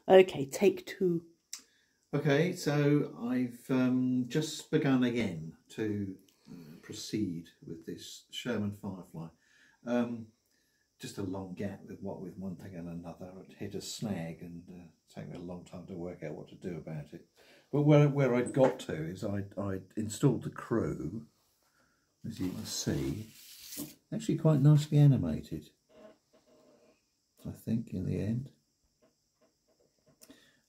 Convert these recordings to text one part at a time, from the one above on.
Okay, take two. Okay, so I've just begun again to proceed with this Sherman Firefly. Just a long gap with one thing and another. I'd hit a snag and take me a long time to work out what to do about it. But where I'd got to is I'd installed the crew, as you can see, actually quite nicely animated, I think, in the end.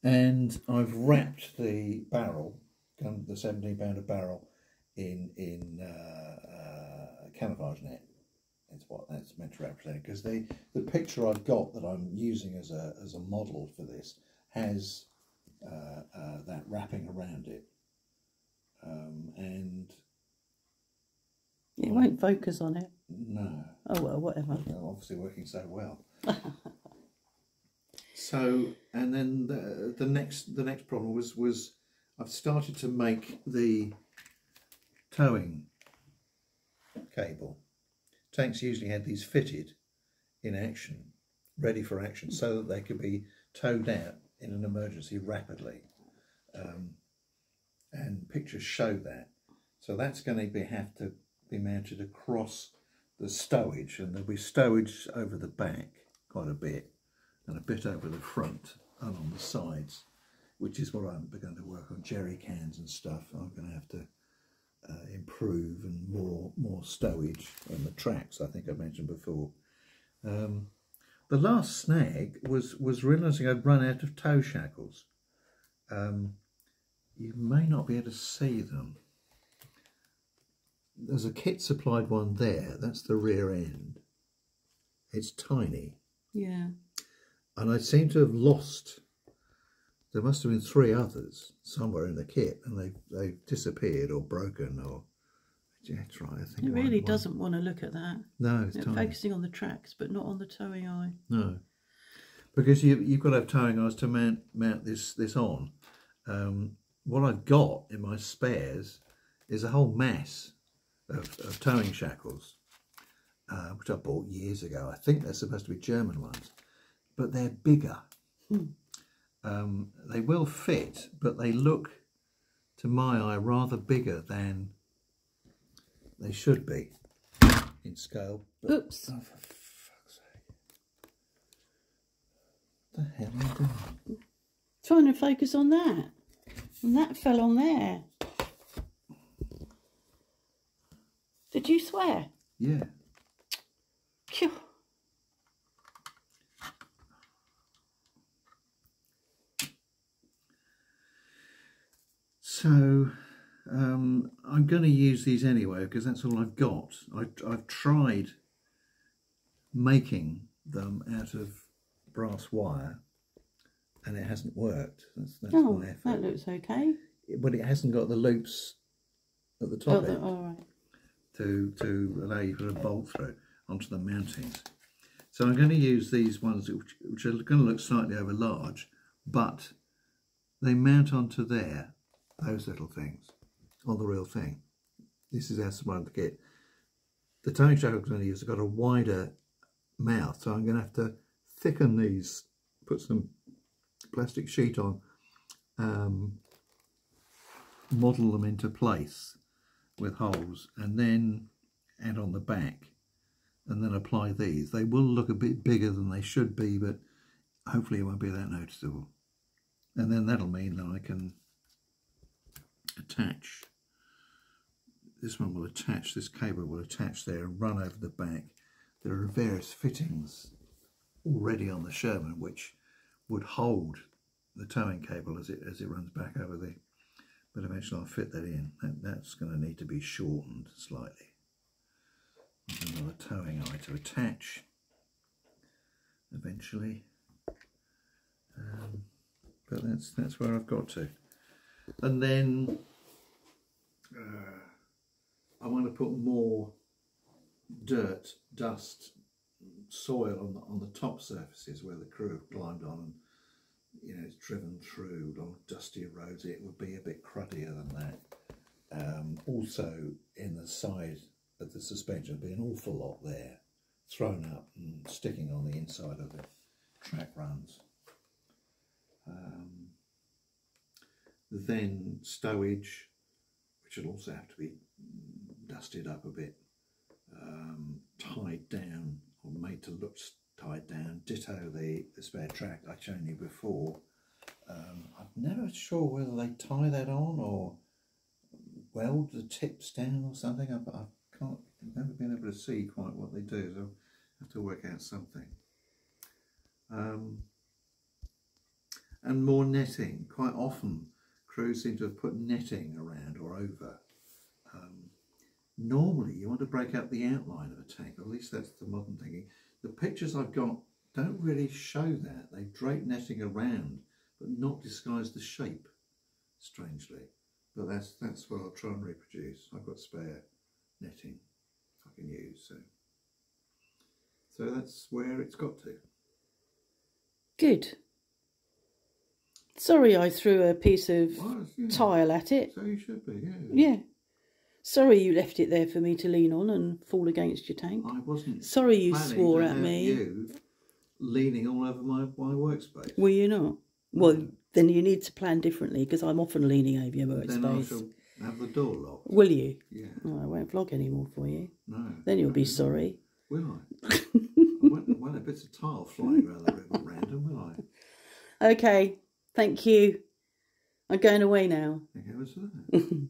And I've wrapped the barrel, the 17-pounder barrel, in camouflage net. That's what that's meant to represent. Because the picture I've got that I'm using as a model for this has that wrapping around it, and it won't focus on it. No. Oh well, whatever. Well, obviously working so well. So, and then the next problem was I've started to make the towing cable. Tanks usually had these fitted in action, ready for action, so that they could be towed out in an emergency rapidly. And pictures show that. So that's going to have to be mounted across the stowage, and there'll be stowage over the back quite a bit, and a bit over the front and on the sides, which is what I'm begun to work on. Jerry cans and stuff I'm going to have to improve, and more stowage on the tracks, I think I mentioned before. The last snag was realising I'd run out of tow shackles. You may not be able to see them. There's a kit supplied one there. That's the rear end. It's tiny. Yeah. And I seem to have lost. There must have been 3 others somewhere in the kit, and they've disappeared or broken or. That's right. I think it really doesn't want to look at that. No, it's tiny. Focusing on the tracks, but not on the towing eye. No, because you've got to have towing eyes to mount this on. What I've got in my spares is a whole mass of towing shackles, which I bought years ago. I think they're supposed to be German ones, but they're bigger. They will fit, but they look, to my eye, rather bigger than they should be in scale. But, oops. oh, for fuck's sake. What the hell am I doing? Trying to focus on that. And that fell on there. Did you swear? Yeah. Phew. So I'm going to use these anyway because that's all I've got. I've tried making them out of brass wire, and it hasn't worked. That's my effort. That looks okay. But it hasn't got the loops at the top end all right. to allow you to put a bolt through onto the mountings. So I'm going to use these ones which are going to look slightly over large, but they mount onto there, those little things, on the real thing. This is how smart to get. The towing shackle I'm going to use has got a wider mouth, so I'm going to have to thicken these, put some plastic sheet on, model them into place with holes, and then add on the back, and then apply these. They will look a bit bigger than they should be, but hopefully it won't be that noticeable. And then that'll mean that I can attach. This one will attach, this cable will attach there and run over the back. There are various fittings already on the Sherman which would hold the towing cable as it runs back over the, but eventually I'll fit that in. That's going to need to be shortened slightly. There's another towing eye to attach eventually, but that's where I've got to. And then I want to put more dirt, dust, soil on the top surfaces where the crew have climbed on, and you know, it's driven through long dusty roads. It would be a bit cruddier than that. Also in the side of the suspension would be an awful lot there thrown up and sticking on the inside of the track runs. then stowage, which will also have to be dusted up a bit, tied down or made to look tied down. Ditto the spare track I showed you before. I'm never sure whether they tie that on or weld the tips down or something. I've never been able to see quite what they do, so I'll have to work out something. And more netting. Quite often crews seem to have put netting around or over. Normally you want to break up the outline of a tank, or at least that's the modern thinking. The pictures I've got don't really show that. They drape netting around but not disguise the shape, strangely. But that's what I'll try and reproduce. I've got spare netting I can use, so that's where it's got to. Good. Sorry I threw a piece of tile at it. So you should be, yeah. Yeah. Sorry you left it there for me to lean on and fall against your tank. I wasn't. Sorry you planning swore to at have me. You leaning all over my workspace. Were you not? Well, then you need to plan differently, because I'm often leaning over your workspace. Then I shall have the door locked. Will you? Yeah. Oh, I won't vlog anymore for you. No. Then you'll be sorry. Will I? I won't have bits of tile flying around the river random, will I? Okay, thank you. I'm going away now. Okay, what's that?